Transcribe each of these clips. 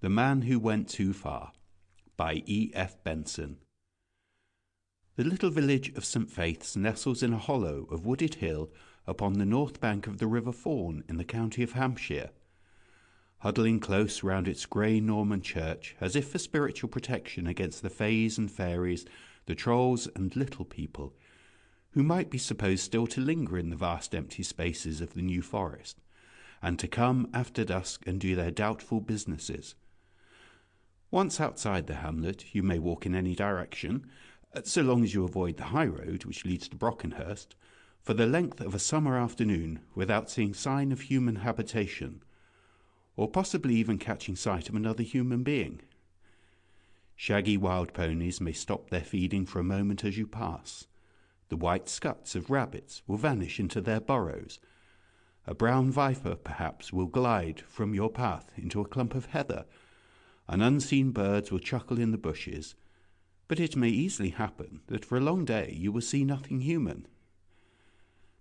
The Man Who Went Too Far by E.F. Benson. The little village of St. Faith's nestles in a hollow of wooded hill upon the north bank of the River Fawn in the county of Hampshire. Huddling close round its grey Norman church, as if for spiritual protection against the fays and fairies, the trolls and little people, who might be supposed still to linger in the vast empty spaces of the New Forest, and to come after dusk and do their doubtful businesses. Once outside the hamlet, you may walk in any direction, so long as you avoid the high road which leads to Brockenhurst, for the length of a summer afternoon without seeing sign of human habitation, or possibly even catching sight of another human being. Shaggy wild ponies may stop their feeding for a moment as you pass. The white scuts of rabbits will vanish into their burrows. A brown viper, perhaps, will glide from your path into a clump of heather. And unseen birds will chuckle in the bushes, but it may easily happen that for a long day you will see nothing human.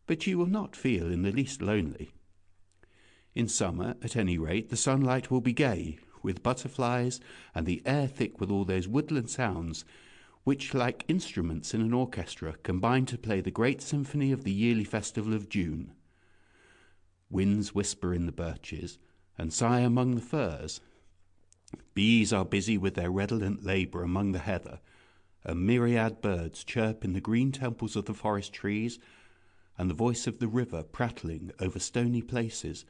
But you will not feel in the least lonely. In summer, at any rate, the sunlight will be gay, with butterflies, and the air thick with all those woodland sounds which, like instruments in an orchestra, combine to play the great symphony of the yearly festival of June. Winds whisper in the birches, and sigh among the firs. Bees are busy with their redolent labour among the heather, and myriad birds chirp in the green temples of the forest trees, and the voice of the river prattling over stony places,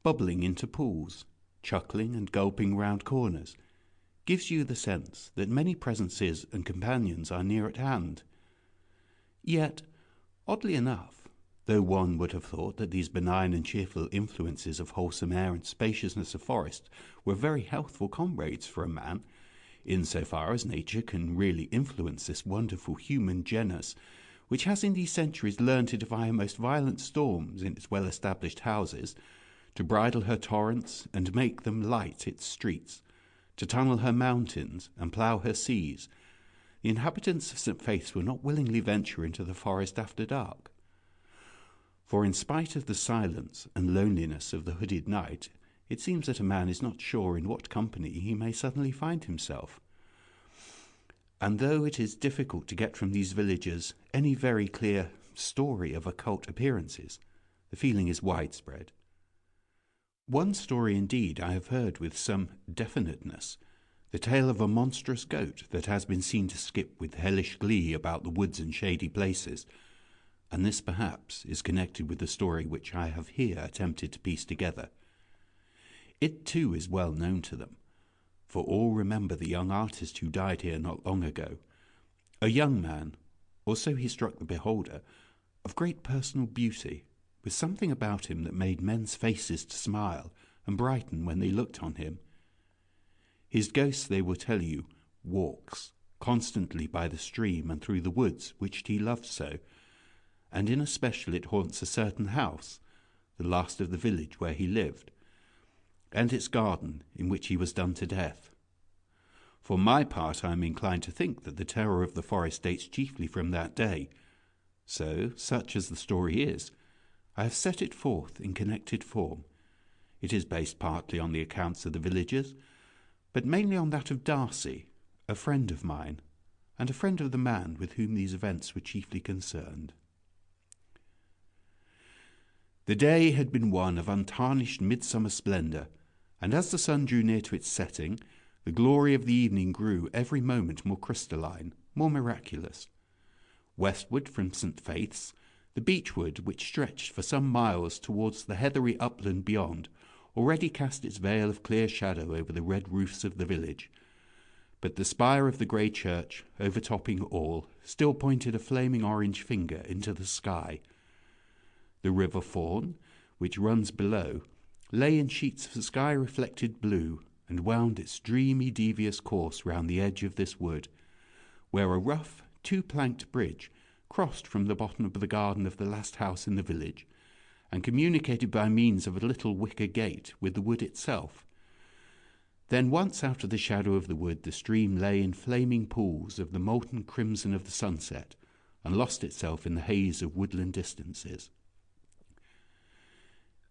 bubbling into pools, chuckling and gulping round corners, gives you the sense that many presences and companions are near at hand. Yet, oddly enough, though one would have thought that these benign and cheerful influences of wholesome air and spaciousness of forest were very healthful comrades for a man, in so far as nature can really influence this wonderful human genus, which has in these centuries learned to defy most violent storms in its well-established houses, to bridle her torrents and make them light its streets, to tunnel her mountains and plough her seas, the inhabitants of St. Faith's will not willingly venture into the forest after dark. For in spite of the silence and loneliness of the hooded night, it seems that a man is not sure in what company he may suddenly find himself. And though it is difficult to get from these villagers any very clear story of occult appearances, the feeling is widespread. One story indeed I have heard with some definiteness, the tale of a monstrous goat that has been seen to skip with hellish glee about the woods and shady places, and this perhaps is connected with the story which I have here attempted to piece together. It too is well known to them, for all remember the young artist who died here not long ago, a young man, or so he struck the beholder, of great personal beauty, with something about him that made men's faces to smile and brighten when they looked on him. His ghost, they will tell you, walks constantly by the stream and through the woods which he loved so, and in especial it haunts a certain house, the last of the village where he lived, and its garden in which he was done to death. For my part, I am inclined to think that the terror of the forest dates chiefly from that day. So, such as the story is, I have set it forth in connected form. It is based partly on the accounts of the villagers, but mainly on that of Darcy, a friend of mine, and a friend of the man with whom these events were chiefly concerned. The day had been one of untarnished midsummer splendour, and as the sun drew near to its setting, the glory of the evening grew every moment more crystalline, more miraculous. Westward from St. Faith's, the beechwood, which stretched for some miles towards the heathery upland beyond, already cast its veil of clear shadow over the red roofs of the village, but the spire of the grey church, overtopping all, still pointed a flaming orange finger into the sky. The River Fawn, which runs below, lay in sheets of sky-reflected blue, and wound its dreamy devious course round the edge of this wood, where a rough, two-planked bridge crossed from the bottom of the garden of the last house in the village, and communicated by means of a little wicker gate with the wood itself. Then once out of the shadow of the wood the stream lay in flaming pools of the molten crimson of the sunset, and lost itself in the haze of woodland distances.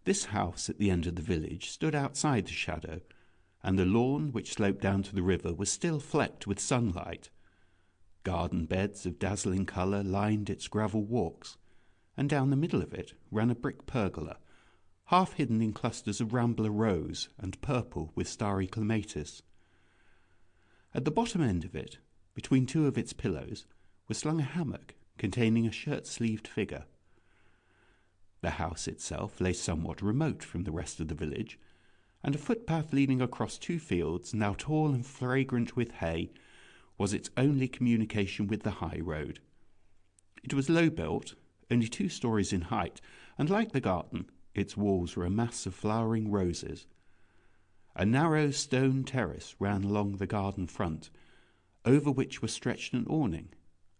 This house at the end of the village stood outside the shadow, and the lawn which sloped down to the river was still flecked with sunlight. Garden beds of dazzling colour lined its gravel walks, and down the middle of it ran a brick pergola, half hidden in clusters of rambler rose and purple with starry clematis. At the bottom end of it, between two of its pillows, was slung a hammock containing a shirt-sleeved figure. The house itself lay somewhat remote from the rest of the village, and a footpath leading across two fields, now tall and fragrant with hay, was its only communication with the high road. It was low-built, only 2 stories in height, and like the garden, its walls were a mass of flowering roses. A narrow stone terrace ran along the garden front, over which was stretched an awning,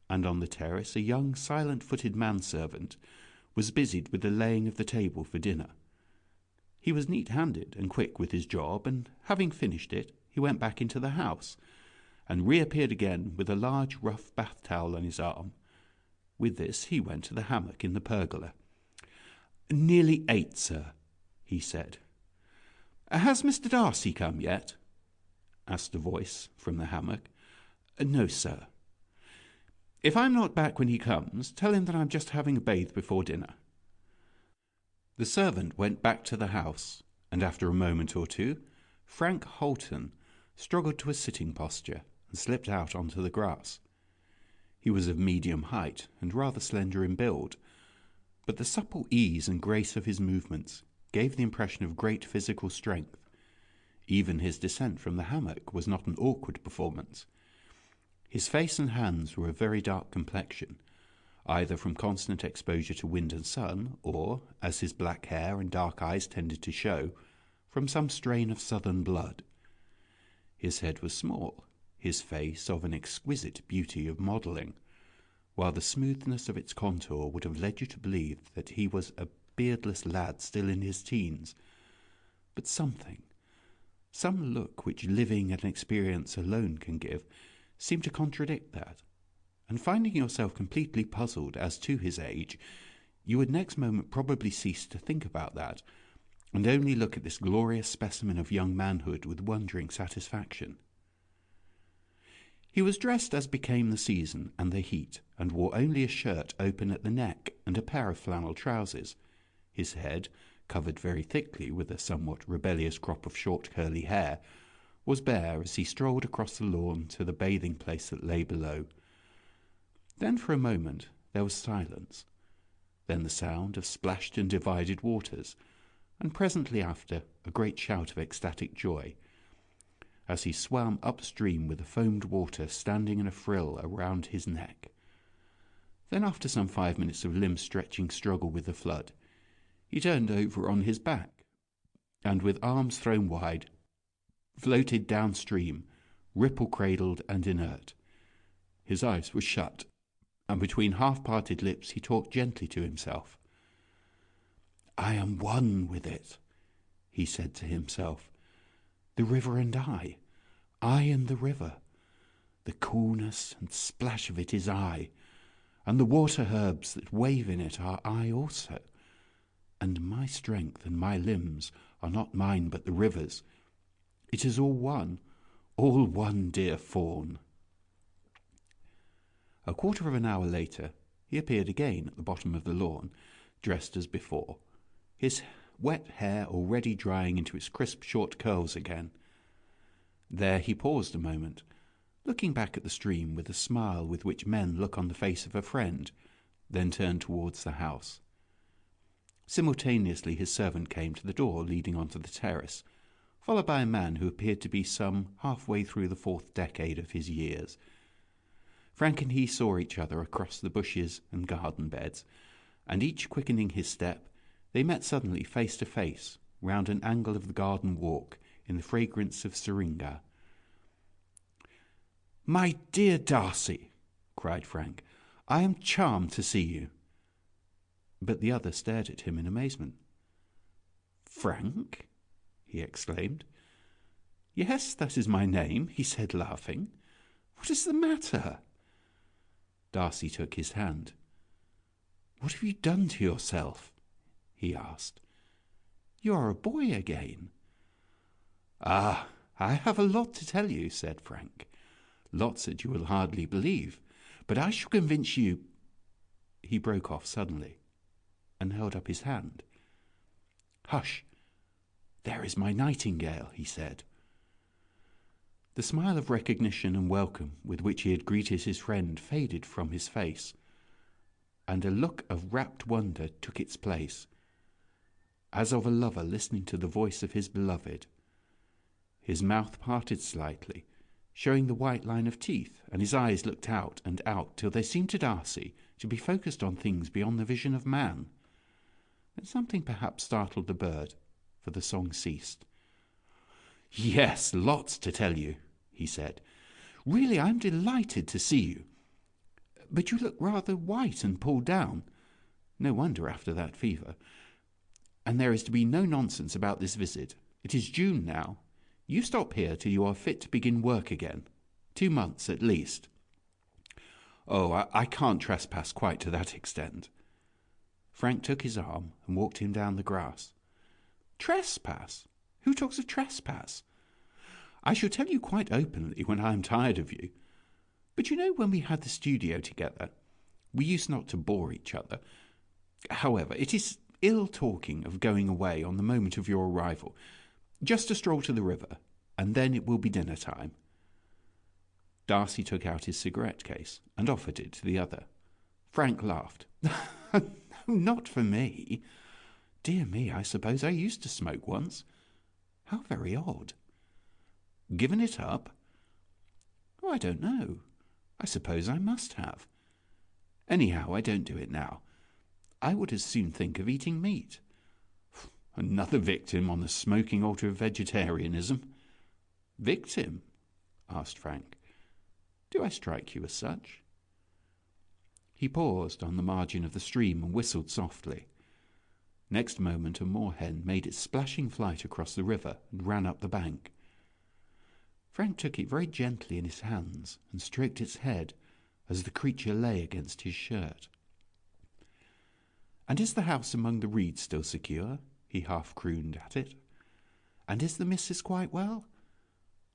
and on the terrace a young silent-footed manservant was busied with the laying of the table for dinner. He was neat-handed and quick with his job, and having finished it, he went back into the house, and reappeared again with a large rough bath-towel on his arm. With this he went to the hammock in the pergola. "Nearly 8, sir," he said. "Has Mr. Darcy come yet?" asked a voice from the hammock. "No, sir." "If I'm not back when he comes, tell him that I'm just having a bathe before dinner." The servant went back to the house, and after a moment or two, Frank Holton struggled to a sitting posture and slipped out onto the grass. He was of medium height and rather slender in build, but the supple ease and grace of his movements gave the impression of great physical strength. Even his descent from the hammock was not an awkward performance. His face and hands were of very dark complexion, either from constant exposure to wind and sun, or, as his black hair and dark eyes tended to show, from some strain of southern blood. His head was small, his face of an exquisite beauty of modelling, while the smoothness of its contour would have led you to believe that he was a beardless lad still in his teens. But some look which living and experience alone can give, seemed to contradict that, and finding yourself completely puzzled as to his age, you would next moment probably cease to think about that, and only look at this glorious specimen of young manhood with wondering satisfaction. He was dressed as became the season and the heat, and wore only a shirt open at the neck and a pair of flannel trousers. His head, covered very thickly with a somewhat rebellious crop of short curly hair, was bare as he strolled across the lawn to the bathing place that lay below. Then for a moment there was silence, then the sound of splashed and divided waters, and presently after a great shout of ecstatic joy, as he swam upstream with the foamed water standing in a frill around his neck. Then after some 5 minutes of limb-stretching struggle with the flood, he turned over on his back, and with arms thrown wide, floated downstream, ripple-cradled and inert. His eyes were shut, and between half-parted lips he talked gently to himself. "I am one with it," he said to himself. "The river and I and the river. The coolness and splash of it is I, and the water herbs that wave in it are I also. And my strength and my limbs are not mine but the river's. It is all one, dear fawn." A quarter of an hour later, he appeared again at the bottom of the lawn, dressed as before, his wet hair already drying into its crisp short curls again. There he paused a moment, looking back at the stream with the smile with which men look on the face of a friend, then turned towards the house. Simultaneously his servant came to the door leading onto the terrace, followed by a man who appeared to be some halfway through the 4th decade of his years. Frank and he saw each other across the bushes and garden beds, and each quickening his step, they met suddenly face to face round an angle of the garden walk in the fragrance of syringa. "My dear Darcy," cried Frank, "I am charmed to see you." But the other stared at him in amazement. "Frank?" he exclaimed. "Yes, that is my name," he said, laughing. "What is the matter?" Darcy took his hand. "What have you done to yourself?" he asked. "You are a boy again." "Ah, I have a lot to tell you, said Frank. Lots that you will hardly believe, but I shall convince you. He broke off suddenly and held up his hand. Hush! There is my nightingale, he said. The smile of recognition and welcome with which he had greeted his friend faded from his face, and a look of rapt wonder took its place, as of a lover listening to the voice of his beloved. His mouth parted slightly, showing the white line of teeth, and his eyes looked out and out till they seemed to Darcy to be focused on things beyond the vision of man. Then something perhaps startled the bird, for the song ceased. Yes, lots to tell you, he said. Really, I'm delighted to see you. But you look rather white and pulled down. No wonder after that fever. And there is to be no nonsense about this visit. It is June now. You stop here till you are fit to begin work again. 2 months at least. Oh, I can't trespass quite to that extent. Frank took his arm and walked him down the grass. Trespass? Who talks of trespass? I shall tell you quite openly when I am tired of you. But you know, when we had the studio together, we used not to bore each other. However, it is ill talking of going away on the moment of your arrival. Just a stroll to the river, and then it will be dinner time. Darcy took out his cigarette case and offered it to the other. Frank laughed. No, not for me. Dear me, I suppose I used to smoke once. How very odd. Given it up? Oh, I don't know. I suppose I must have. Anyhow, I don't do it now. I would as soon think of eating meat. Another victim on the smoking altar of vegetarianism. Victim? Asked Frank. Do I strike you as such? He paused on the margin of the stream and whistled softly. Next moment a moorhen made its splashing flight across the river and ran up the bank. Frank took it very gently in his hands and stroked its head as the creature lay against his shirt. And is the house among the reeds still secure? He half crooned at it. And is the missus quite well?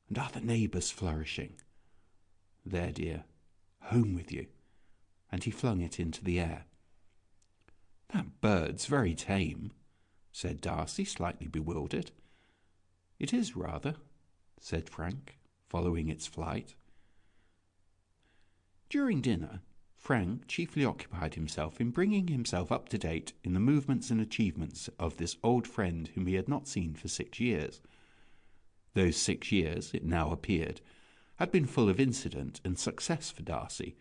And are the neighbours flourishing? There, dear, home with you. And he flung it into the air. That bird's very tame, said Darcy, slightly bewildered. It is rather, said Frank, following its flight. During dinner, Frank chiefly occupied himself in bringing himself up to date in the movements and achievements of this old friend whom he had not seen for 6 years. Those 6 years, it now appeared, had been full of incident and success for Darcy.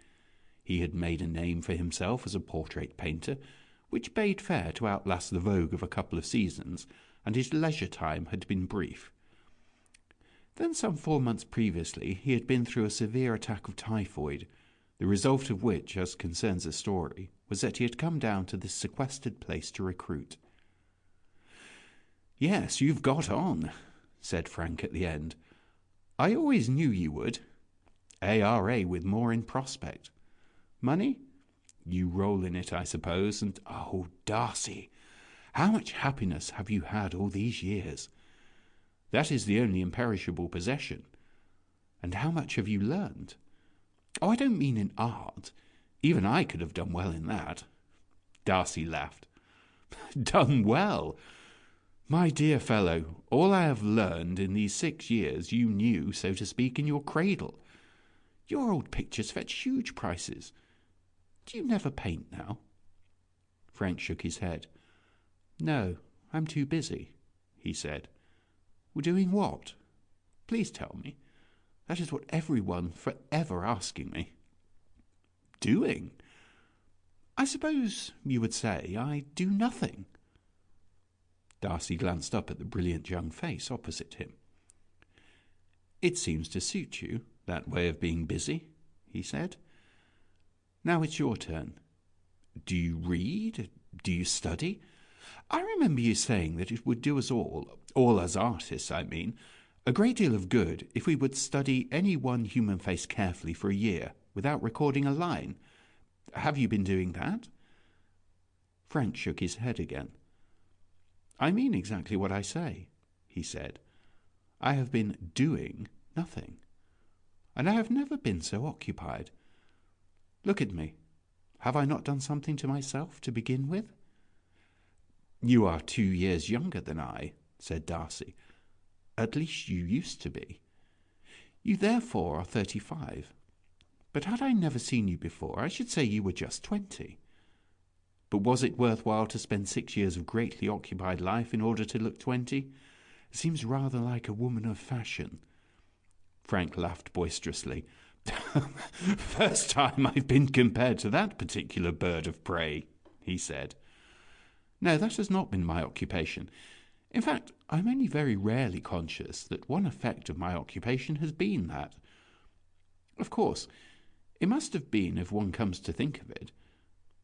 He had made a name for himself as a portrait painter, which bade fair to outlast the vogue of a couple of seasons, and his leisure time had been brief. Then some 4 months previously he had been through a severe attack of typhoid, the result of which, as concerns the story, was that he had come down to this sequestered place to recruit. Yes, you've got on, said Frank at the end. I always knew you would. ARA with more in prospect. Money? You roll in it, I suppose, and oh, Darcy, how much happiness have you had all these years? That is the only imperishable possession. And how much have you learned? Oh, I don't mean in art. Even I could have done well in that. Darcy laughed. Done well? My dear fellow, all I have learned in these 6 years you knew, so to speak, in your cradle. Your old pictures fetch huge prices. Do you never paint now? Frank shook his head. No, I'm too busy, he said. Well, doing what? Please tell me. That is what everyone forever asking me. Doing? I suppose you would say I do nothing. Darcy glanced up at the brilliant young face opposite him. It seems to suit you, that way of being busy, he said. Now it's your turn. Do you read? Do you study? I remember you saying that it would do us all as artists, I mean, a great deal of good if we would study any one human face carefully for a year without recording a line. Have you been doing that? Frank shook his head again. I mean exactly what I say, he said. I have been doing nothing, and I have never been so occupied. Look at me. Have I not done something to myself to begin with?" "You are 2 years younger than I," said Darcy. "At least you used to be. You therefore are 35. But had I never seen you before, I should say you were just 20. But was it worthwhile to spend 6 years of greatly occupied life in order to look 20? It seems rather like a woman of fashion." Frank laughed boisterously. "First time I've been compared to that particular bird of prey," he said. "No, that has not been my occupation. In fact, I'm only very rarely conscious that one effect of my occupation has been that. Of course, it must have been if one comes to think of it.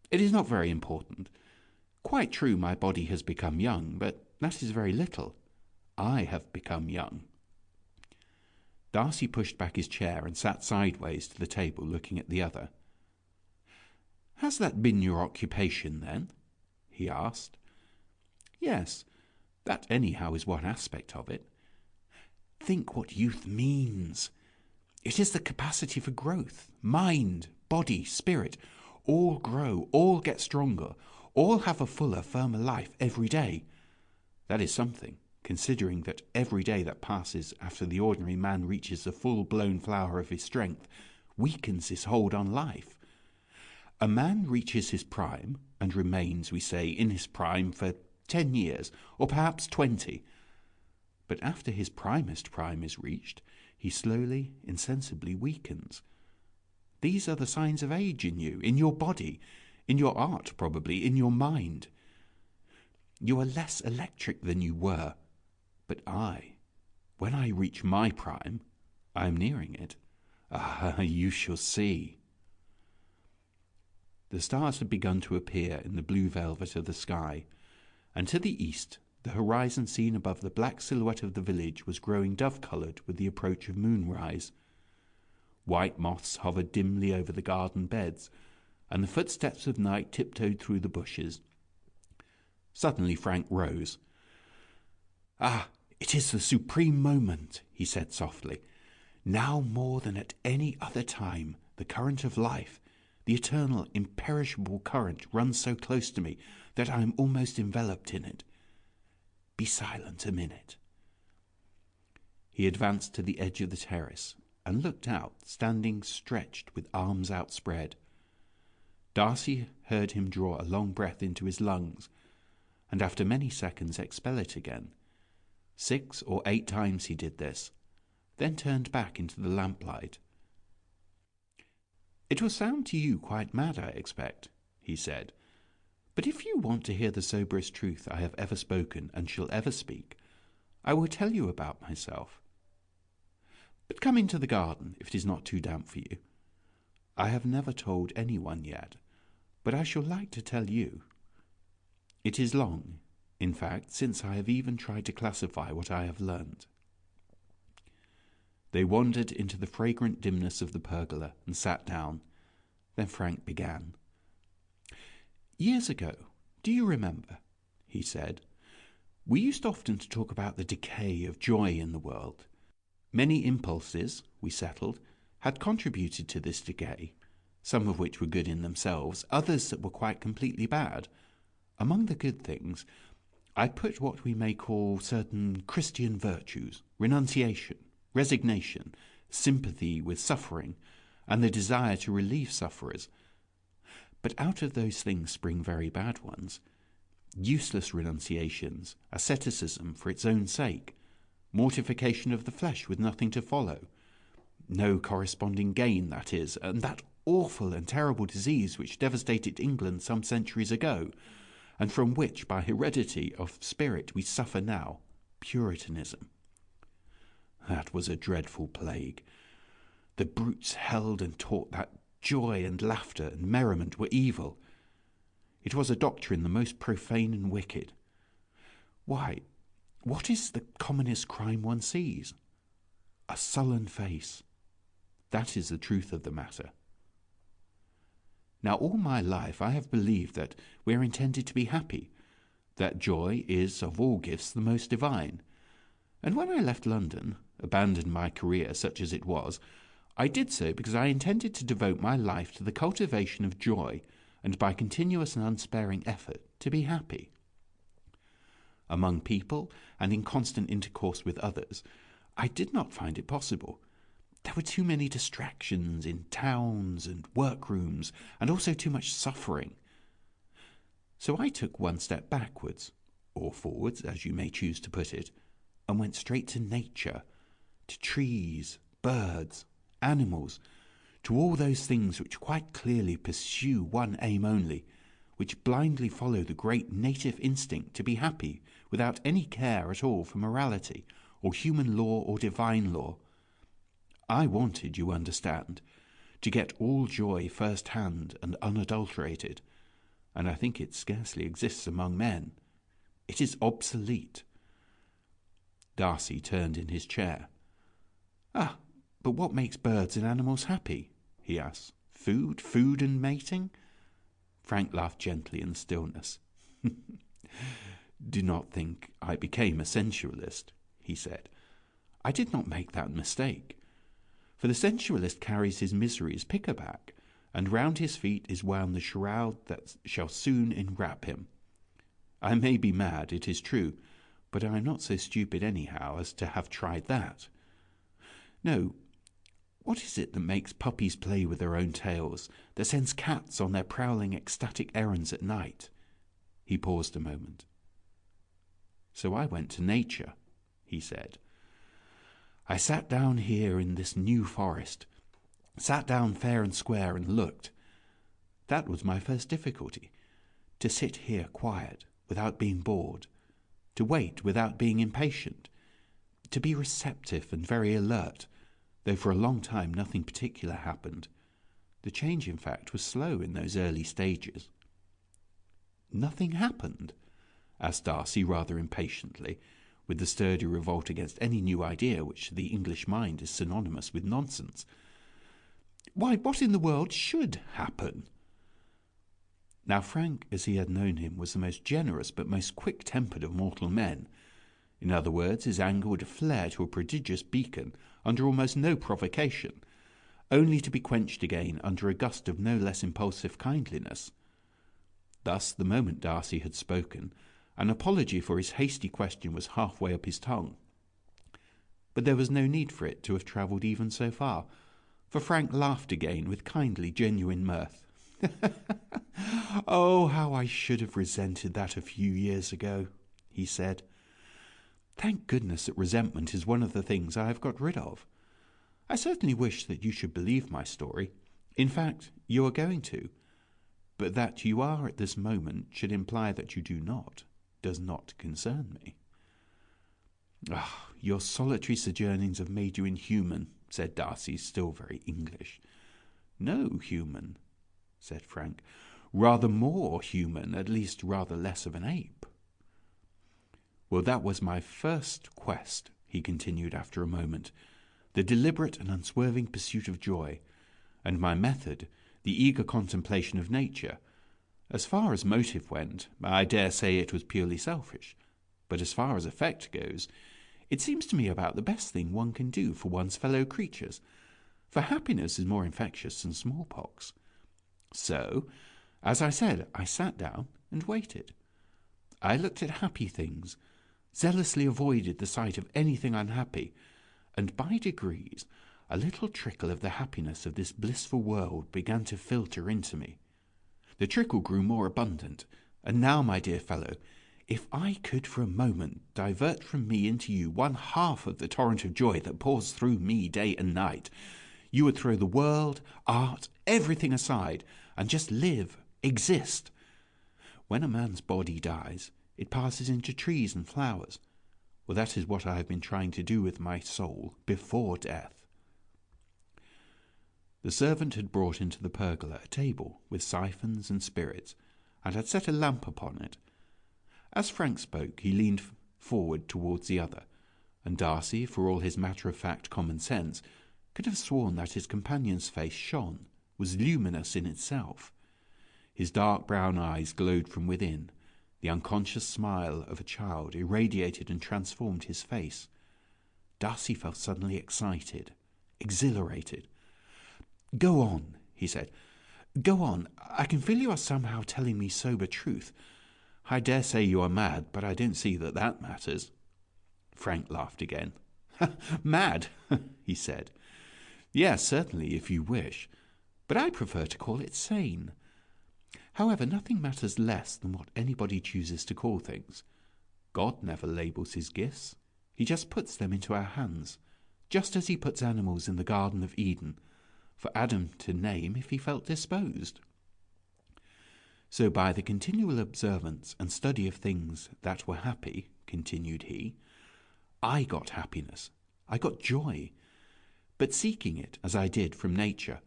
It is not very important. Quite true, my body has become young, but that is very little. I have become young." Darcy pushed back his chair and sat sideways to the table, looking at the other. "Has that been your occupation, then?" he asked. "Yes, that anyhow is one aspect of it. Think what youth means. It is the capacity for growth. Mind, body, spirit, all grow, all get stronger, all have a fuller, firmer life every day. That is something, considering that every day that passes after the ordinary man reaches the full-blown flower of his strength weakens his hold on life. A man reaches his prime and remains, we say, in his prime for 10 years, or perhaps 20. But after his primest prime is reached, he slowly, insensibly weakens. These are the signs of age in you, in your body, in your art probably, in your mind. You are less electric than you were. But when I reach my prime, I am nearing it. Ah, you shall see." The stars had begun to appear in the blue velvet of the sky, and to the east the horizon seen above the black silhouette of the village was growing dove-coloured with the approach of moonrise. White moths hovered dimly over the garden beds, and the footsteps of night tiptoed through the bushes. Suddenly Frank rose. "Ah, it is the supreme moment," he said softly. "Now more than at any other time, the current of life, the eternal, imperishable current, runs so close to me that I am almost enveloped in it. Be silent a minute." He advanced to the edge of the terrace and looked out, standing stretched with arms outspread. Darcy heard him draw a long breath into his lungs, and after many seconds expel it again. 6 or 8 times he did this, then turned back into the lamplight. "It will sound to you quite mad, I expect," he said, "but if you want to hear the soberest truth I have ever spoken and shall ever speak, I will tell you about myself. But come into the garden, if it is not too damp for you. I have never told anyone yet, but I shall like to tell you. It is long, in fact, since I have even tried to classify what I have learnt." They wandered into the fragrant dimness of the pergola and sat down. Then Frank began. "Years ago, do you remember," he said, "we used often to talk about the decay of joy in the world. Many impulses, we settled, had contributed to this decay, some of which were good in themselves, others that were quite completely bad. Among the good things, I put what we may call certain Christian virtues: renunciation, resignation, sympathy with suffering, and the desire to relieve sufferers. But out of those things spring very bad ones: useless renunciations, asceticism for its own sake, mortification of the flesh with nothing to follow, no corresponding gain, that is, and that awful and terrible disease which devastated England some centuries ago, and from which, by heredity of spirit, we suffer now, Puritanism. That was a dreadful plague. The brutes held and taught that joy and laughter and merriment were evil. It was a doctrine the most profane and wicked. Why, what is the commonest crime one sees? A sullen face. That is the truth of the matter. Now, all my life I have believed that we are intended to be happy, that joy is, of all gifts, the most divine. And when I left London, abandoned my career such as it was, I did so because I intended to devote my life to the cultivation of joy and by continuous and unsparing effort to be happy. Among people and in constant intercourse with others, I did not find it possible. There were too many distractions in towns and workrooms, and also too much suffering. So I took one step backwards, or forwards, as you may choose to put it, and went straight to nature, to trees, birds, animals, to all those things which quite clearly pursue one aim only, which blindly follow the great native instinct to be happy without any care at all for morality, or human law or divine law. I wanted, you understand, to get all joy first-hand and unadulterated, and I think it scarcely exists among men. It is obsolete. Darcy turned in his chair. "Ah, but what makes birds and animals happy?" he asked. Food and mating?" Frank laughed gently in the stillness. "Do not think I became a sensualist," he said. "I did not make that mistake. For the sensualist carries his miseries pickaback, and round his feet is wound the shroud that shall soon enwrap him. I may be mad, it is true, but I am not so stupid anyhow as to have tried that. No, what is it that makes puppies play with their own tails, that sends cats on their prowling ecstatic errands at night?" He paused a moment. "So I went to nature," he said. "I sat down here in this new forest, sat down fair and square and looked. That was my first difficulty, to sit here quiet without being bored, to wait without being impatient, to be receptive and very alert, though for a long time nothing particular happened. The change, in fact, was slow in those early stages." "Nothing happened?" asked Darcy rather impatiently, with the sturdy revolt against any new idea which to the English mind is synonymous with nonsense. "Why, what in the world should happen?" Now Frank, as he had known him, was the most generous but most quick-tempered of mortal men. In other words, his anger would flare to a prodigious beacon under almost no provocation, only to be quenched again under a gust of no less impulsive kindliness. Thus, the moment Darcy had spoken, an apology for his hasty question was halfway up his tongue. But there was no need for it to have travelled even so far, for Frank laughed again with kindly, genuine mirth. "Oh, how I should have resented that a few years ago," he said. "Thank goodness that resentment is one of the things I have got rid of. I certainly wish that you should believe my story. In fact, you are going to. But that you are at this moment should imply that you do not, does not concern me." "Ah, your solitary sojournings have made you inhuman," said Darcy, still very English. "No, human," said Frank. "Rather more human, at least rather less of an ape." "Well, that was my first quest," he continued after a moment, "the deliberate and unswerving pursuit of joy, and my method, the eager contemplation of nature. As far as motive went, I dare say it was purely selfish, but as far as effect goes, it seems to me about the best thing one can do for one's fellow creatures, for happiness is more infectious than smallpox. So, as I said, I sat down and waited. I looked at happy things, zealously avoided the sight of anything unhappy, and by degrees a little trickle of the happiness of this blissful world began to filter into me. The trickle grew more abundant, and now, my dear fellow, if I could for a moment divert from me into you one half of the torrent of joy that pours through me day and night, you would throw the world, art, everything aside, and just live, exist. When a man's body dies, it passes into trees and flowers. Well, that is what I have been trying to do with my soul before death." The servant had brought into the pergola a table with siphons and spirits, and had set a lamp upon it. As Frank spoke, he leaned forward towards the other, and Darcy, for all his matter-of-fact common sense, could have sworn that his companion's face shone, was luminous in itself. His dark brown eyes glowed from within. The unconscious smile of a child irradiated and transformed his face. Darcy felt suddenly excited, exhilarated. "Go on," he said. "Go on. I can feel you are somehow telling me sober truth. I dare say you are mad, but I don't see that matters." Frank laughed again. "Mad," he said. "Yes, certainly, if you wish, but I prefer to call it sane. However, nothing matters less than what anybody chooses to call things. God never labels his gifts. He just puts them into our hands, just as he puts animals in the Garden of Eden, for Adam to name if he felt disposed. So by the continual observance and study of things that were happy," continued he, "I got happiness, I got joy. But seeking it, as I did, from nature,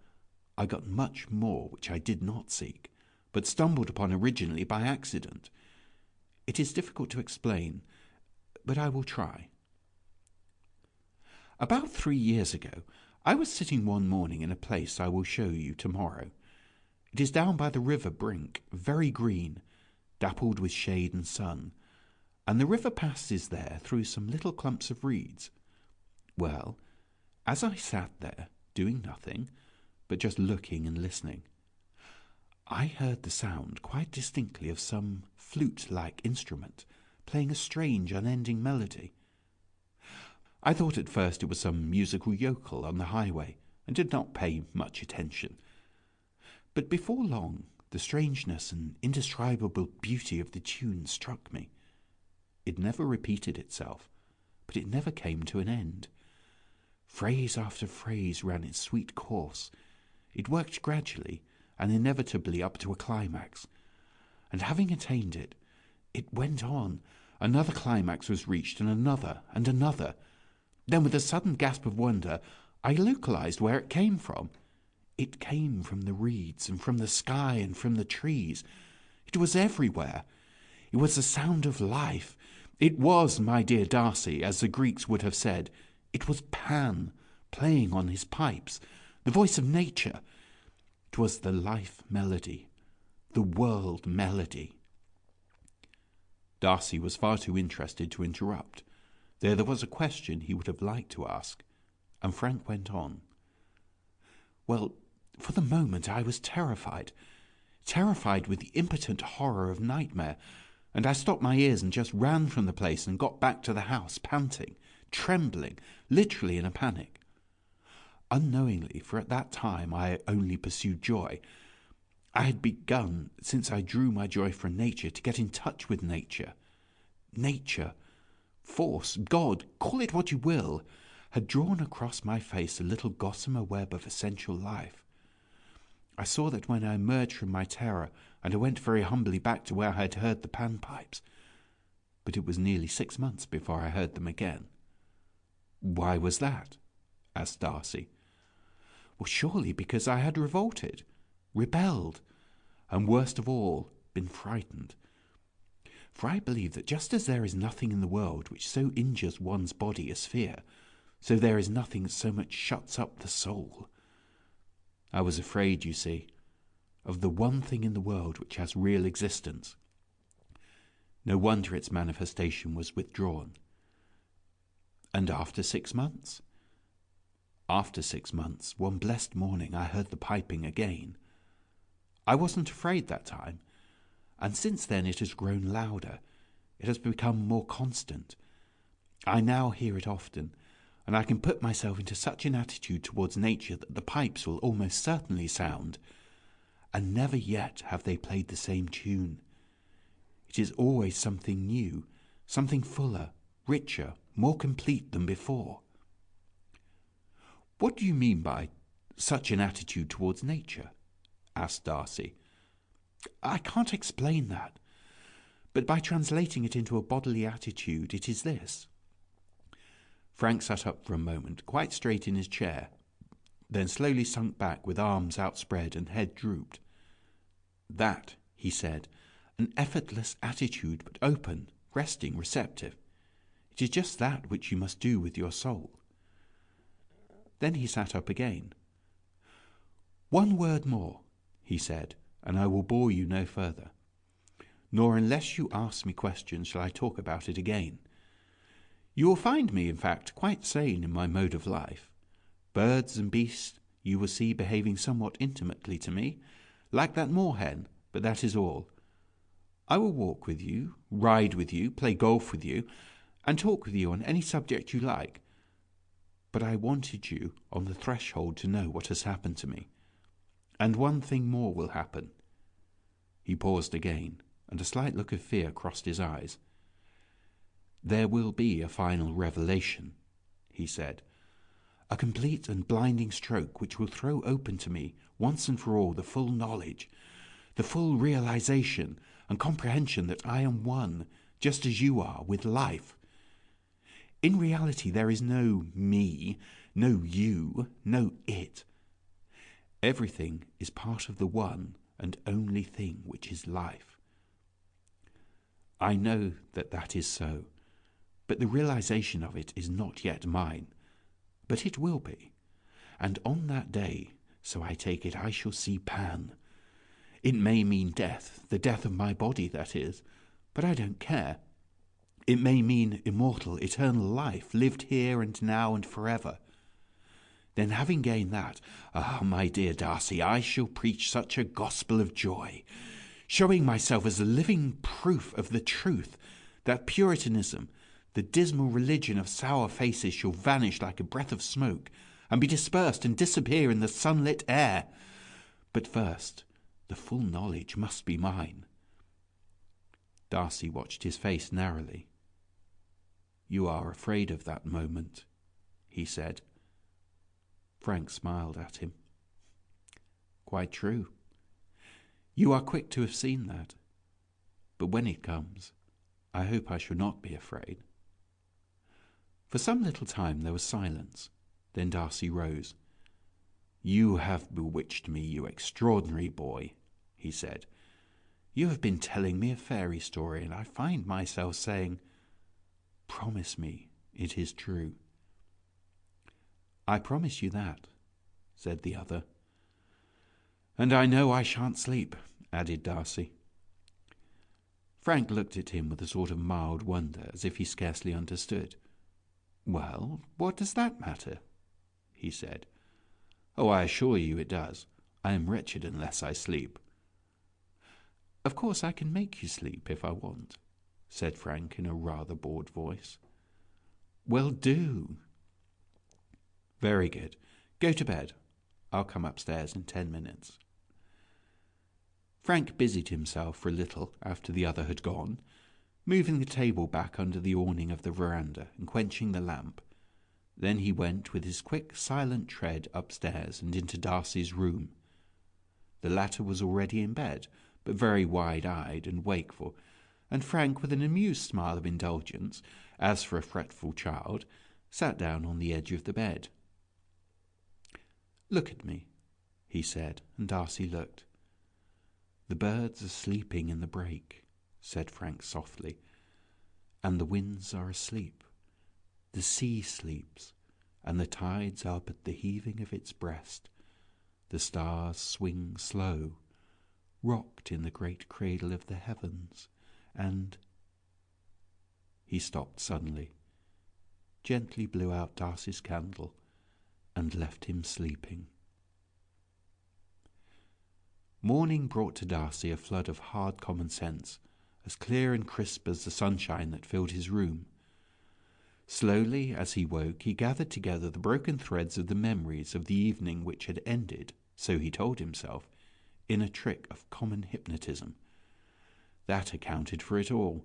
I got much more which I did not seek, but stumbled upon originally by accident. It is difficult to explain, but I will try. About 3 years ago, I was sitting one morning in a place I will show you tomorrow. It is down by the river brink, very green, dappled with shade and sun, and the river passes there through some little clumps of reeds. Well, as I sat there, doing nothing, but just looking and listening, I heard the sound quite distinctly of some flute-like instrument playing a strange, unending melody. I thought at first it was some musical yokel on the highway, and did not pay much attention. But before long, the strangeness and indescribable beauty of the tune struck me. It never repeated itself, but it never came to an end. Phrase after phrase ran its sweet course. It worked gradually and inevitably up to a climax, and having attained it, it went on. Another climax was reached, and another, and another. Then, with a sudden gasp of wonder, I localized where it came from. It came from the reeds, and from the sky, and from the trees. It was everywhere. It was the sound of life. It was, my dear Darcy, as the Greeks would have said, it was Pan, playing on his pipes, the voice of nature. It was the life melody, the world melody." Darcy was far too interested to interrupt. There was a question he would have liked to ask, and Frank went on. "Well, for the moment I was terrified with the impotent horror of nightmare, and I stopped my ears and just ran from the place and got back to the house, panting, trembling, literally in a panic. Unknowingly, for at that time I only pursued joy, I had begun, since I drew my joy from nature, to get in touch with nature. Nature, force, God, call it what you will, had drawn across my face a little gossamer web of essential life. I saw that when I emerged from my terror, and I went very humbly back to where I had heard the panpipes, but it was nearly 6 months before I heard them again." "Why was that?" asked Darcy. "Well, surely because I had revolted, rebelled, and worst of all, been frightened. For I believe that just as there is nothing in the world which so injures one's body as fear, so there is nothing that so much shuts up the soul. I was afraid, you see, of the one thing in the world which has real existence. No wonder its manifestation was withdrawn. And after 6 months? After 6 months, one blessed morning I heard the piping again. I wasn't afraid that time, and since then it has grown louder. It has become more constant. I now hear it often, and I can put myself into such an attitude towards nature that the pipes will almost certainly sound, and never yet have they played the same tune. It is always something new, something fuller, richer, more complete than before." "What do you mean by such an attitude towards nature?" asked Darcy. "I can't explain that, but by translating it into a bodily attitude, it is this." Frank sat up for a moment, quite straight in his chair, then slowly sunk back with arms outspread and head drooped. "That," he said, "an effortless attitude, but open, resting, receptive. It is just that which you must do with your soul." Then he sat up again. "One word more," he said, "and I will bore you no further. Nor unless you ask me questions shall I talk about it again. You will find me, in fact, quite sane in my mode of life. Birds and beasts you will see behaving somewhat intimately to me, like that moorhen, but that is all. I will walk with you, ride with you, play golf with you, and talk with you on any subject you like. But I wanted you on the threshold to know what has happened to me. And one thing more will happen. He paused again, and a slight look of fear crossed his eyes. There will be a final revelation, he said. A complete and blinding stroke which will throw open to me, once and for all, the full knowledge, the full realization and comprehension that I am one, just as you are, with life. In reality, there is no me, no you, no it. Everything is part of the one and only thing which is life. I know that that is so, but the realization of it is not yet mine. But it will be, and on that day, so I take it, I shall see Pan. It may mean death, the death of my body, that is, but I don't care. It may mean immortal, eternal life, lived here and now and forever. Then, having gained that, my dear Darcy, I shall preach such a gospel of joy, showing myself as a living proof of the truth, that Puritanism, the dismal religion of sour faces, shall vanish like a breath of smoke, and be dispersed and disappear in the sunlit air. But first, the full knowledge must be mine. Darcy watched his face narrowly. You are afraid of that moment, he said. Frank smiled at him. Quite true. You are quick to have seen that. But when it comes, I hope I shall not be afraid. For some little time there was silence. Then Darcy rose. You have bewitched me, you extraordinary boy, he said. You have been telling me a fairy story, and I find myself saying, promise me it is true. I promise you that, said the other. And I know I shan't sleep, added Darcy. Frank looked at him with a sort of mild wonder, as if he scarcely understood. Well, what does that matter? He said. Oh, I assure you it does. I am wretched unless I sleep. Of course I can make you sleep if I want, said Frank in a rather bored voice. Well, do. Very good. Go to bed. I'll come upstairs in 10 minutes. Frank busied himself for a little after the other had gone, moving the table back under the awning of the veranda and quenching the lamp. Then he went with his quick, silent tread upstairs and into Darcy's room. The latter was already in bed, but very wide-eyed and wakeful, and Frank, with an amused smile of indulgence, as for a fretful child, sat down on the edge of the bed. Look at me, he said, and Darcy looked. The birds are sleeping in the brake, said Frank softly, and the winds are asleep. The sea sleeps, and the tides are but the heaving of its breast. The stars swing slow, rocked in the great cradle of the heavens, and... He stopped suddenly, gently blew out Darcy's candle, and left him sleeping. Morning brought to Darcy a flood of hard common sense, as clear and crisp as the sunshine that filled his room. Slowly, as he woke, he gathered together the broken threads of the memories of the evening which had ended, so he told himself, in a trick of common hypnotism. That accounted for it all.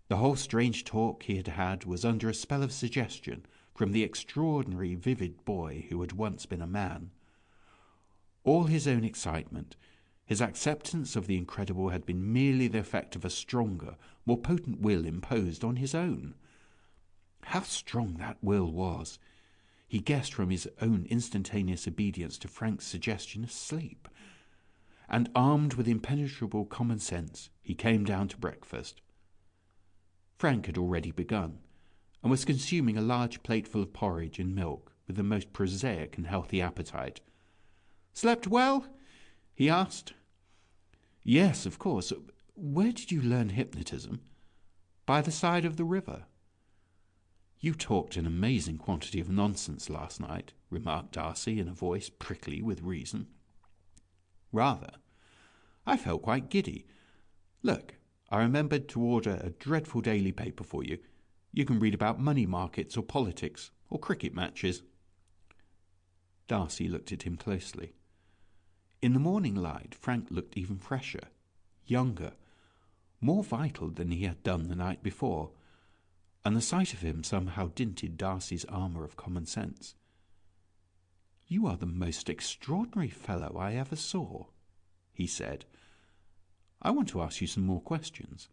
The whole strange talk he had had was under a spell of suggestion from the extraordinary vivid boy who had once been a man. All his own excitement, his acceptance of the incredible, had been merely the effect of a stronger, more potent will imposed on his own. How strong that will was! He guessed from his own instantaneous obedience to Frank's suggestion of sleep. And armed with impenetrable common sense, he came down to breakfast. Frank had already begun, and was consuming a large plateful of porridge and milk with the most prosaic and healthy appetite. "Slept well?" he asked. "Yes, of course. Where did you learn hypnotism?" "By the side of the river." "You talked an amazing quantity of nonsense last night," remarked Darcy in a voice prickly with reason. "Rather. I felt quite giddy. Look, I remembered to order a dreadful daily paper for you. You can read about money markets or politics or cricket matches." Darcy looked at him closely. In the morning light, Frank looked even fresher, younger, more vital than he had done the night before, and the sight of him somehow dinted Darcy's armour of common sense. "You are the most extraordinary fellow I ever saw," he said. "I want to ask you some more questions."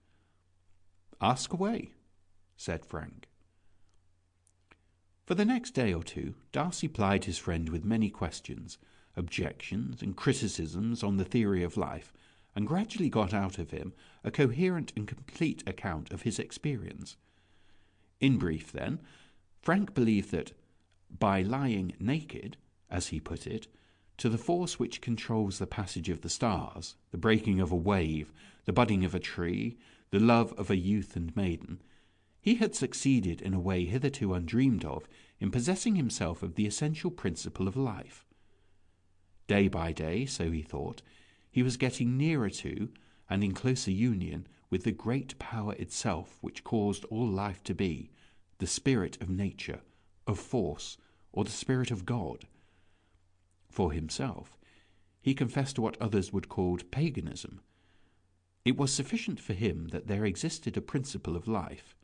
"Ask away," said Frank. For the next day or two, Darcy plied his friend with many questions, objections, and criticisms on the theory of life, and gradually got out of him a coherent and complete account of his experience. In brief, then, Frank believed that, by lying naked, as he put it, to the force which controls the passage of the stars, the breaking of a wave, the budding of a tree, the love of a youth and maiden, he had succeeded in a way hitherto undreamed of in possessing himself of the essential principle of life. Day by day, so he thought, he was getting nearer to and in closer union with the great power itself which caused all life to be, the spirit of nature, of force, or the spirit of God. For himself, he confessed to what others would call paganism. It was sufficient for him that there existed a principle of life.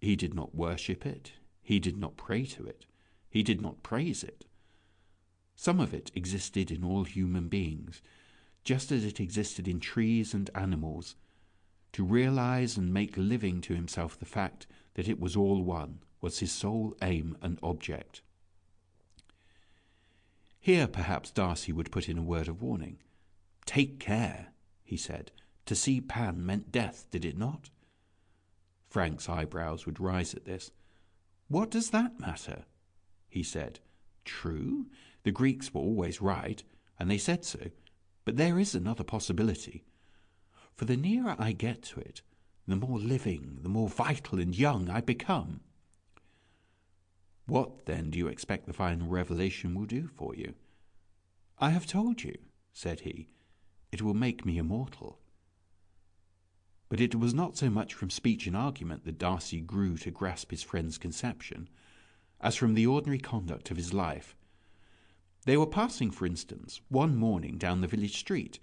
He did not worship it, he did not pray to it, he did not praise it. Some of it existed in all human beings, just as it existed in trees and animals. To realize and make living to himself the fact that it was all one was his sole aim and object. Here perhaps Darcy would put in a word of warning. "Take care," he said. "To see Pan meant death, did it not?" Frank's eyebrows would rise at this. "What does that matter?" he said. "True, the Greeks were always right, and they said so, but there is another possibility. For the nearer I get to it, the more living, the more vital and young I become." "What, then, do you expect the final revelation will do for you?" "I have told you," said he. "It will make me immortal." But it was not so much from speech and argument that Darcy grew to grasp his friend's conception, as from the ordinary conduct of his life. They were passing, for instance, one morning down the village street,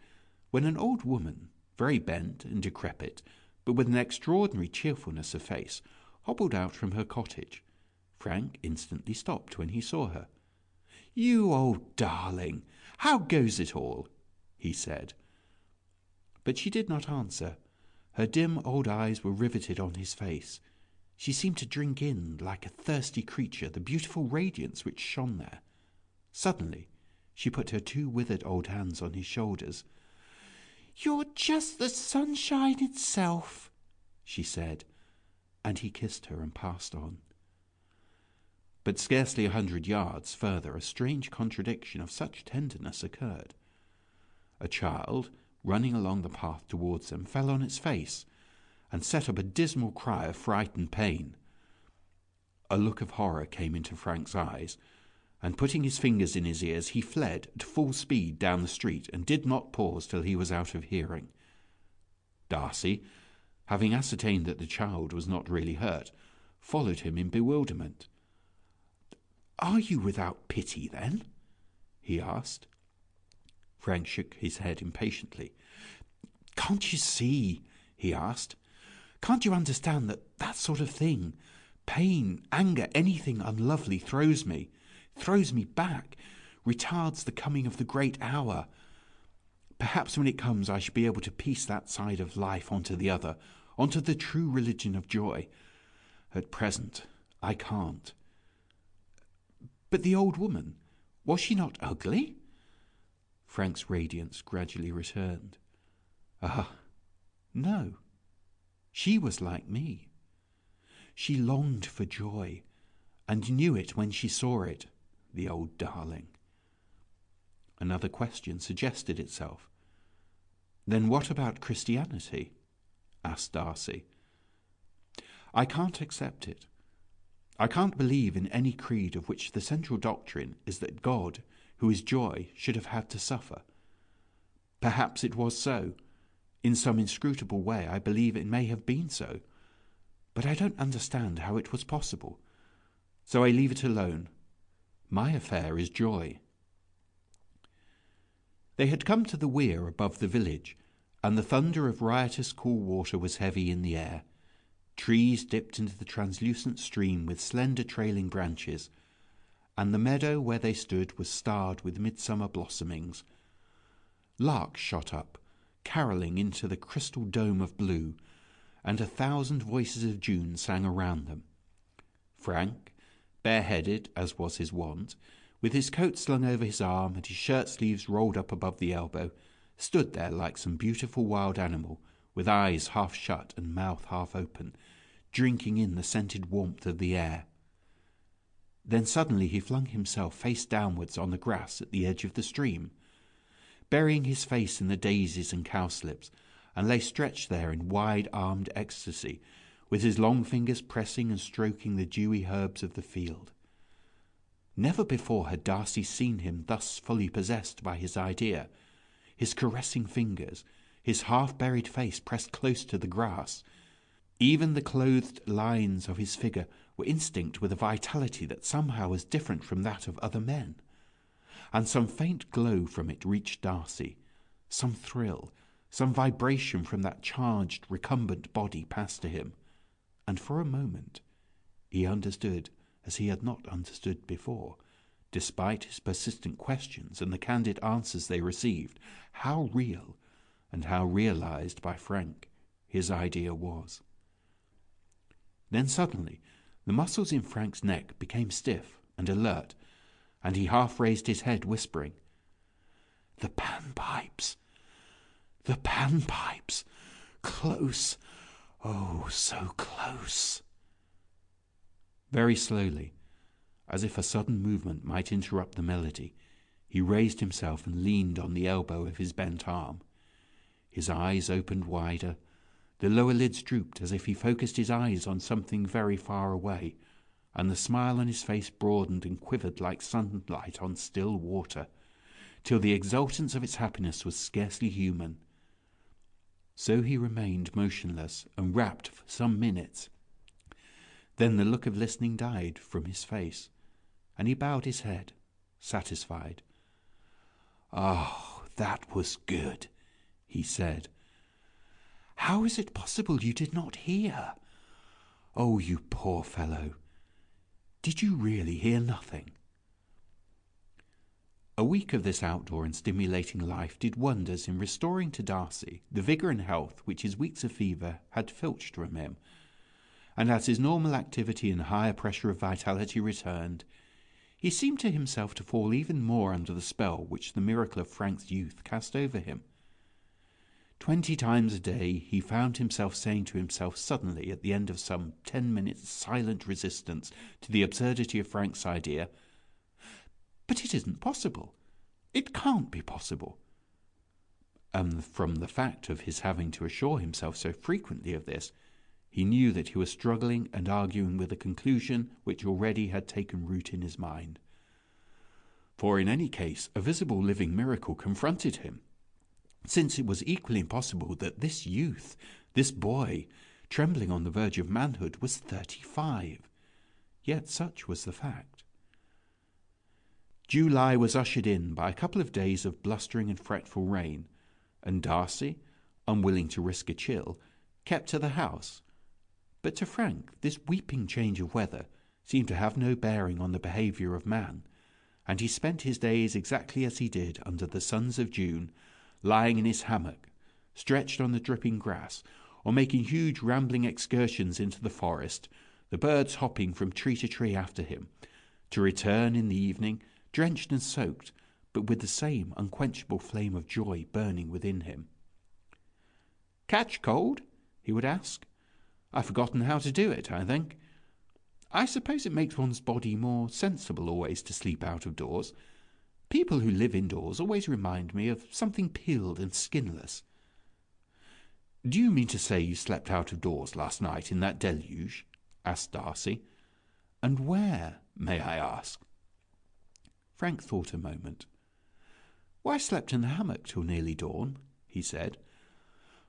when an old woman, very bent and decrepit, but with an extraordinary cheerfulness of face, hobbled out from her cottage. Frank instantly stopped when he saw her. "You old darling, how goes it all?" he said. But she did not answer. Her dim old eyes were riveted on his face. She seemed to drink in, like a thirsty creature, the beautiful radiance which shone there. Suddenly, she put her two withered old hands on his shoulders. "You're just the sunshine itself," she said, and he kissed her and passed on. But scarcely 100 yards further a strange contradiction of such tenderness occurred. A child, running along the path towards them, fell on its face, and set up a dismal cry of fright and pain. A look of horror came into Frank's eyes, and putting his fingers in his ears, he fled at full speed down the street, and did not pause till he was out of hearing. Darcy, having ascertained that the child was not really hurt, followed him in bewilderment. "Are you without pity, then?" he asked. Frank shook his head impatiently. "Can't you see?" he asked. "Can't you understand that sort of thing, pain, anger, anything unlovely throws me back, retards the coming of the great hour? Perhaps when it comes I shall be able to piece that side of life onto the other, onto the true religion of joy. At present, I can't." "But the old woman, was she not ugly?" Frank's radiance gradually returned. "Ah, no. She was like me. She longed for joy, and knew it when she saw it, the old darling." Another question suggested itself. "Then what about Christianity?" asked Darcy. "I can't accept it. I can't believe in any creed of which the central doctrine is that God, who is joy, should have had to suffer. Perhaps it was so. In some inscrutable way I believe it may have been so. But I don't understand how it was possible. So I leave it alone. My affair is joy. They had come to the weir above the village, and the thunder of riotous cool water was heavy in the air. Trees dipped into the translucent stream with slender trailing branches, and the meadow where they stood was starred with midsummer blossomings. Larks shot up, carolling into the crystal dome of blue, and 1,000 voices of June sang around them. Frank, bareheaded as was his wont, with his coat slung over his arm and his shirt sleeves rolled up above the elbow, stood there like some beautiful wild animal, with eyes half shut and mouth half open, drinking in the scented warmth of the air. Then suddenly he flung himself face downwards on the grass at the edge of the stream, burying his face in the daisies and cowslips, and lay stretched there in wide-armed ecstasy, with his long fingers pressing and stroking the dewy herbs of the field. Never before had Darcy seen him thus fully possessed by his idea, his caressing fingers, his half-buried face pressed close to the grass. Even the clothed lines of his figure were instinct with a vitality that somehow was different from that of other men. And some faint glow from it reached Darcy, some thrill, some vibration from that charged, recumbent body passed to him, and for a moment he understood as he had not understood before, despite his persistent questions and the candid answers they received, how real and how realized by Frank his idea was. Then suddenly the muscles in Frank's neck became stiff and alert, and he half raised his head, whispering, "The panpipes! The panpipes! Close! Oh, so close!" Very slowly, as if a sudden movement might interrupt the melody, he raised himself and leaned on the elbow of his bent arm. His eyes opened wider, the lower lids drooped as if he focused his eyes on something very far away, and the smile on his face broadened and quivered like sunlight on still water, till the exultance of its happiness was scarcely human. So he remained motionless and rapt for some minutes. Then the look of listening died from his face, and he bowed his head, satisfied. "Oh, that was good," he said. "How is it possible you did not hear? Oh, you poor fellow! Did you really hear nothing?" A week of this outdoor and stimulating life did wonders in restoring to Darcy the vigour and health which his weeks of fever had filched from him, and as his normal activity and higher pressure of vitality returned, he seemed to himself to fall even more under the spell which the miracle of Frank's youth cast over him. 20 times a day he found himself saying to himself suddenly at the end of some 10 minutes' silent resistance to the absurdity of Frank's idea, "But it isn't possible. It can't be possible." And from the fact of his having to assure himself so frequently of this, he knew that he was struggling and arguing with a conclusion which already had taken root in his mind. For in any case a visible living miracle confronted him, since it was equally impossible that this youth, this boy, trembling on the verge of manhood, was 35. Yet such was the fact. July was ushered in by a couple of days of blustering and fretful rain, and Darcy, unwilling to risk a chill, kept to the house. But to Frank this weeping change of weather seemed to have no bearing on the behaviour of man, and he spent his days exactly as he did under the suns of June, lying in his hammock, stretched on the dripping grass, or making huge rambling excursions into the forest, the birds hopping from tree to tree after him, to return in the evening, drenched and soaked, but with the same unquenchable flame of joy burning within him. "Catch cold?" he would ask. "I've forgotten how to do it, I think. I suppose it makes one's body more sensible always to sleep out of doors. People who live indoors always remind me of something peeled and skinless." "Do you mean to say you slept out of doors last night in that deluge?" asked Darcy. And where, may I ask?" Frank thought a moment. "Why, I slept in the hammock till nearly dawn," he said.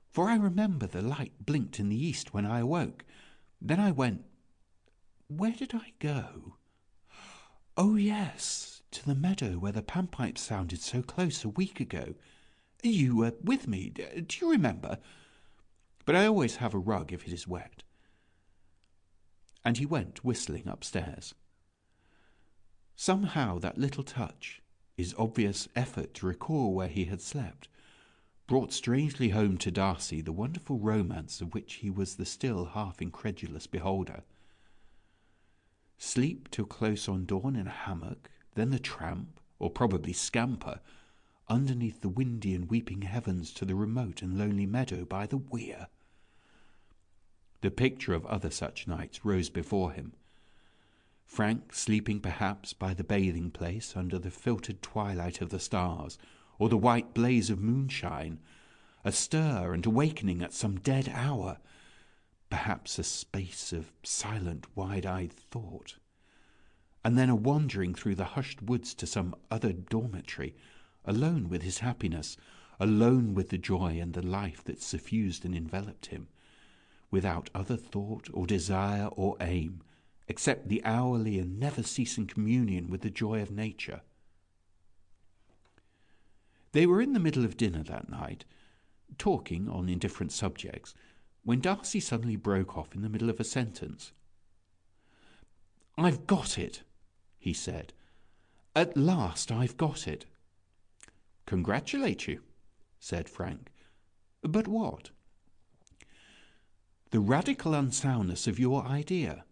"For I remember the light blinked in the east when I awoke. Then I went— Where did I go? Oh, yes, to the meadow where the panpipes sounded so close a week ago. You were with me, do you remember? But I always have a rug if it is wet." And he went whistling upstairs. Somehow that little touch, his obvious effort to recall where he had slept, brought strangely home to Darcy the wonderful romance of which he was the still half-incredulous beholder. Sleep till close on dawn in a hammock, then the tramp, or probably scamper, underneath the windy and weeping heavens to the remote and lonely meadow by the weir. The picture of other such nights rose before him. Frank sleeping perhaps by the bathing place under the filtered twilight of the stars, or the white blaze of moonshine, astir and awakening at some dead hour, perhaps a space of silent wide-eyed thought, and then a wandering through the hushed woods to some other dormitory, alone with his happiness, alone with the joy and the life that suffused and enveloped him, without other thought or desire or aim, except the hourly and never-ceasing communion with the joy of nature. They were in the middle of dinner that night, talking on indifferent subjects, when Darcy suddenly broke off in the middle of a sentence. "I've got it," he said. "At last I've got it." "Congratulate you," said Frank. "But what?" "The radical unsoundness of your idea.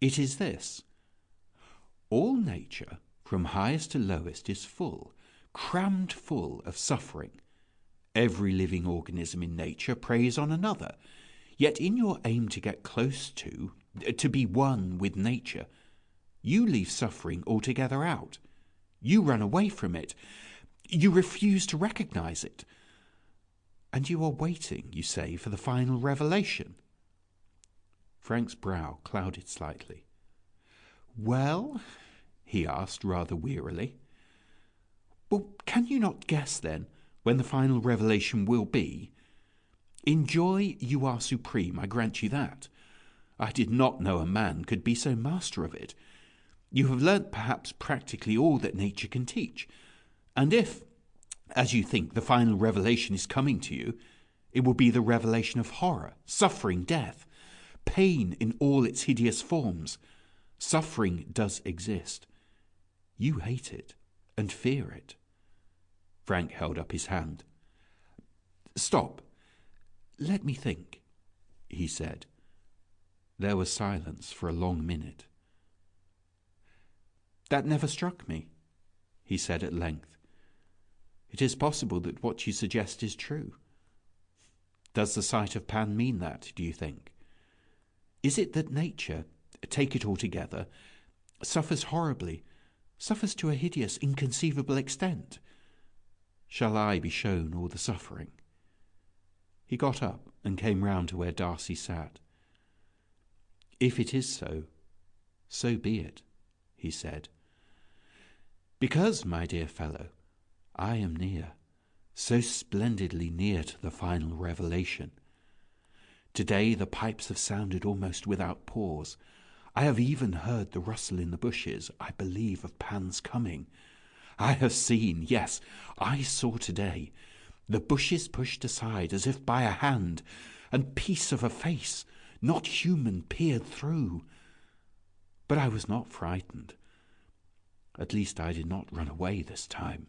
It is this. All nature, from highest to lowest, is full, crammed full of suffering. Every living organism in nature preys on another. Yet in your aim to get close to be one with nature, you leave suffering altogether out. You run away from it. You refuse to recognize it. And you are waiting, you say, for the final revelation." Frank's brow clouded slightly. "Well?" he asked rather wearily. "Well, can you not guess, then, when the final revelation will be? In joy you are supreme, I grant you that. I did not know a man could be so master of it. You have learnt perhaps practically all that nature can teach. And if, as you think, the final revelation is coming to you, it will be the revelation of horror, suffering, death, pain in all its hideous forms. Suffering does exist. You hate it and fear it." Frank held up his hand. "Stop. Let me think," he said. There was silence for a long minute. "That never struck me," he said at length. "It is possible that what you suggest is true. Does the sight of Pan mean that, do you think? Is it that nature, take it all together, suffers horribly, suffers to a hideous, inconceivable extent? Shall I be shown all the suffering?" He got up and came round to where Darcy sat. "If it is so, so be it," he said. "Because, my dear fellow, I am near, so splendidly near to the final revelation. Today the pipes have sounded almost without pause. I have even heard the rustle in the bushes, I believe, of Pan's coming. I have seen, yes, I saw today, the bushes pushed aside as if by a hand, and piece of a face, not human, peered through. But I was not frightened. At least I did not run away this time."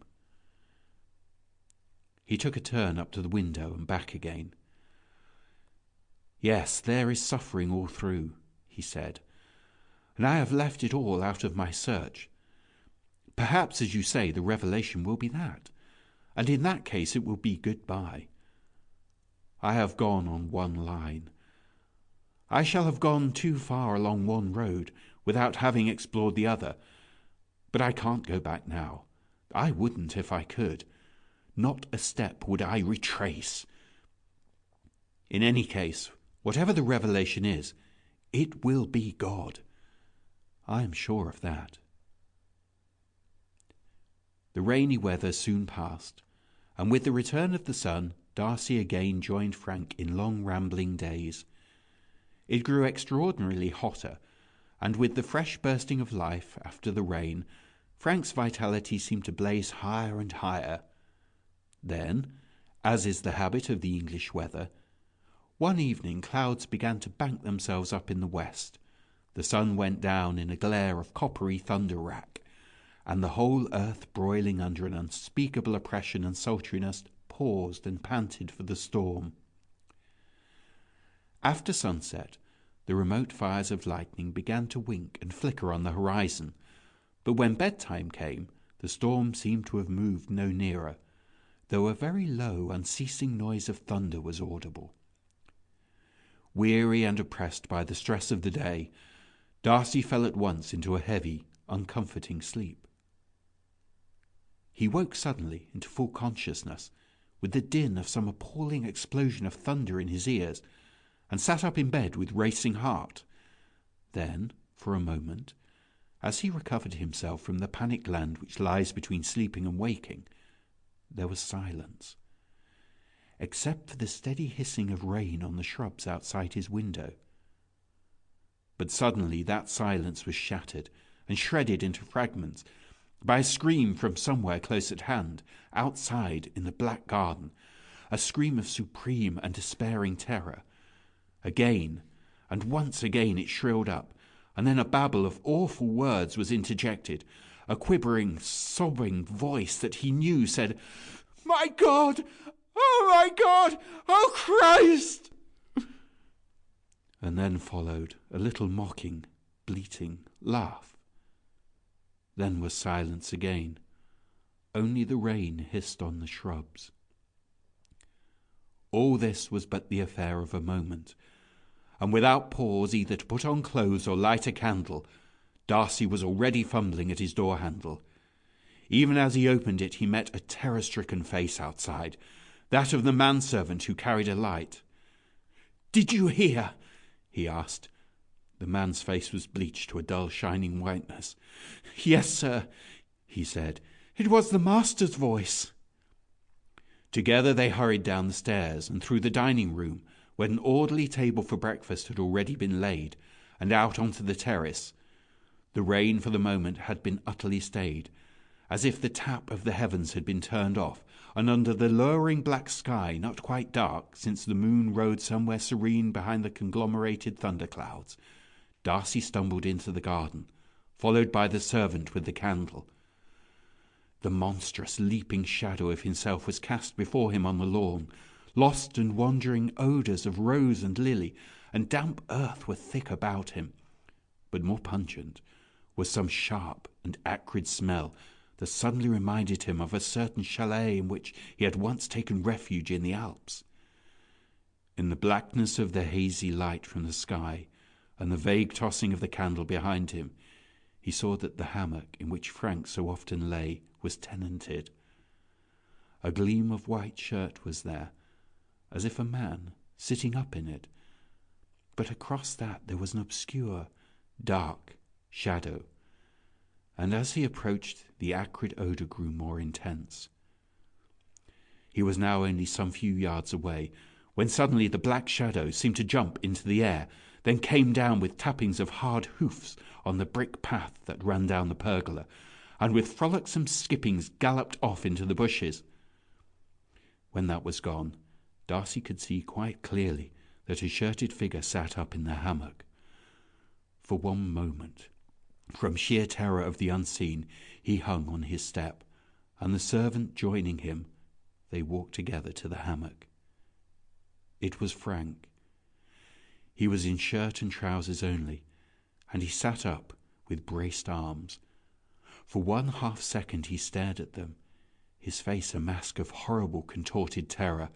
He took a turn up to the window and back again. "Yes, there is suffering all through," he said, "and I have left it all out of my search. Perhaps, as you say, the revelation will be that, and in that case it will be goodbye. I have gone on one line. I shall have gone too far along one road without having explored the other, but I can't go back now. I wouldn't if I could. Not a step would I retrace. In any case, whatever the revelation is, it will be God. I am sure of that. The rainy weather soon passed, and with the return of the sun, Darcy again joined Frank in long rambling days. It grew extraordinarily hotter, and with the fresh bursting of life after the rain, Frank's vitality seemed to blaze higher and higher. Then, as is the habit of the English weather, one evening clouds began to bank themselves up in the west. The sun went down in a glare of coppery thunder wrack, and the whole earth, broiling under an unspeakable oppression and sultriness, paused and panted for the storm. After sunset, the remote fires of lightning began to wink and flicker on the horizon, but when bedtime came, the storm seemed to have moved no nearer, though a very low, unceasing noise of thunder was audible. Weary and oppressed by the stress of the day, Darcy fell at once into a heavy, uncomforting sleep. He woke suddenly into full consciousness, with the din of some appalling explosion of thunder in his ears, and sat up in bed with racing heart. Then, for a moment, as he recovered himself from the panicked land which lies between sleeping and waking, there was silence, except for the steady hissing of rain on the shrubs outside his window. But suddenly that silence was shattered and shredded into fragments by a scream from somewhere close at hand, outside in the black garden, a scream of supreme and despairing terror. Again, and once again it shrilled up, and then a babble of awful words was interjected. A quivering, sobbing voice that he knew said, "My God! Oh, my God! Oh, Christ!" And then followed a little mocking, bleating laugh. Then was silence again. Only the rain hissed on the shrubs. All this was but the affair of a moment, and without pause either to put on clothes or light a candle, Darcy was already fumbling at his door handle. Even as he opened it, he met a terror-stricken face outside, that of the manservant who carried a light. "Did you hear?" he asked. The man's face was bleached to a dull shining whiteness. "Yes, sir," he said. "It was the master's voice." Together they hurried down the stairs and through the dining room, where an orderly table for breakfast had already been laid, and out onto the terrace. The rain for the moment had been utterly stayed, as if the tap of the heavens had been turned off, and under the lowering black sky, not quite dark, since the moon rode somewhere serene behind the conglomerated thunderclouds, Darcy stumbled into the garden, followed by the servant with the candle. The monstrous, leaping shadow of himself was cast before him on the lawn. Lost and wandering odours of rose and lily and damp earth were thick about him, but more pungent was some sharp and acrid smell that suddenly reminded him of a certain chalet in which he had once taken refuge in the Alps. In the blackness of the hazy light from the sky and the vague tossing of the candle behind him, he saw that the hammock in which Frank so often lay was tenanted. A gleam of white shirt was there, as if a man sitting up in it, but across that there was an obscure, dark shadow, and as he approached, the acrid odour grew more intense. He was now only some few yards away, when suddenly the black shadow seemed to jump into the air, then came down with tappings of hard hoofs on the brick path that ran down the pergola, and with frolicsome skippings galloped off into the bushes. When that was gone, Darcy could see quite clearly that a shirted figure sat up in the hammock. For one moment, from sheer terror of the unseen, he hung on his step, and the servant joining him, they walked together to the hammock. It was Frank. He was in shirt and trousers only, and he sat up with braced arms. For 1/2 second he stared at them, his face a mask of horrible contorted terror.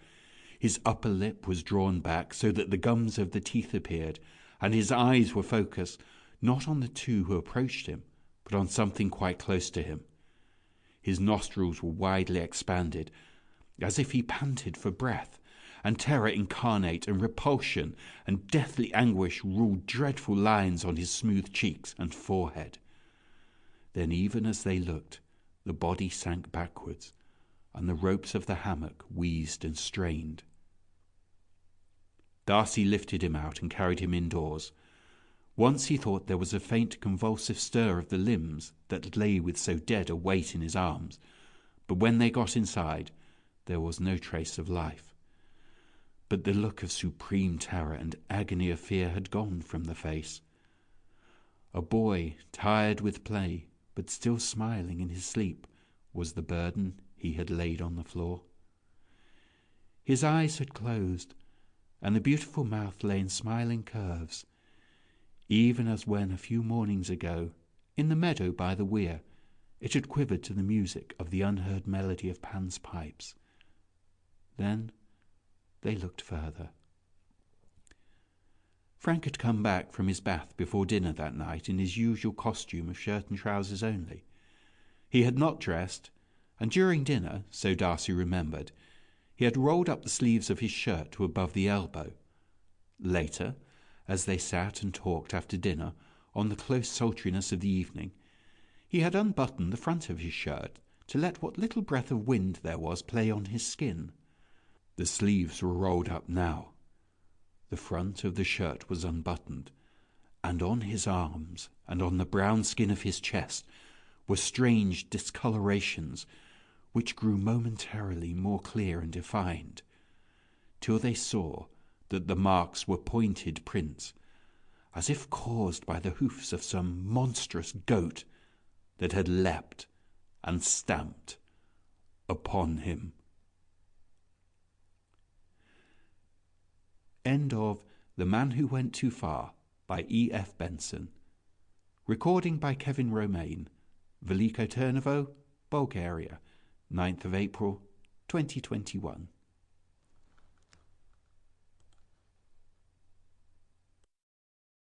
His upper lip was drawn back so that the gums of the teeth appeared, and his eyes were focused not on the two who approached him, but on something quite close to him. His nostrils were widely expanded, as if he panted for breath, and terror incarnate and repulsion and deathly anguish ruled dreadful lines on his smooth cheeks and forehead. Then, even as they looked, the body sank backwards, and the ropes of the hammock wheezed and strained. Darcy lifted him out and carried him indoors. Once he thought there was a faint convulsive stir of the limbs that lay with so dead a weight in his arms, but when they got inside, there was no trace of life. But the look of supreme terror and agony of fear had gone from the face. A boy, tired with play, but still smiling in his sleep, was the burden he had laid on the floor. His eyes had closed, and the beautiful mouth lay in smiling curves, even as when a few mornings ago, in the meadow by the weir, it had quivered to the music of the unheard melody of Pan's pipes. Then they looked further. Frank had come back from his bath before dinner that night in his usual costume of shirt and trousers only. He had not dressed, and during dinner, so Darcy remembered, he had rolled up the sleeves of his shirt to above the elbow. Later, as they sat and talked after dinner on the close sultriness of the evening, he had unbuttoned the front of his shirt to let what little breath of wind there was play on his skin. The sleeves were rolled up now. The front of the shirt was unbuttoned, and on his arms and on the brown skin of his chest were strange discolorations which grew momentarily more clear and defined, till they saw that the marks were pointed prints, as if caused by the hoofs of some monstrous goat that had leapt and stamped upon him. End of The Man Who Went Too Far by E.F. Benson. Recording by Kevin Romaine. Veliko Trnovo, Bulgaria, 9th of April, 2021.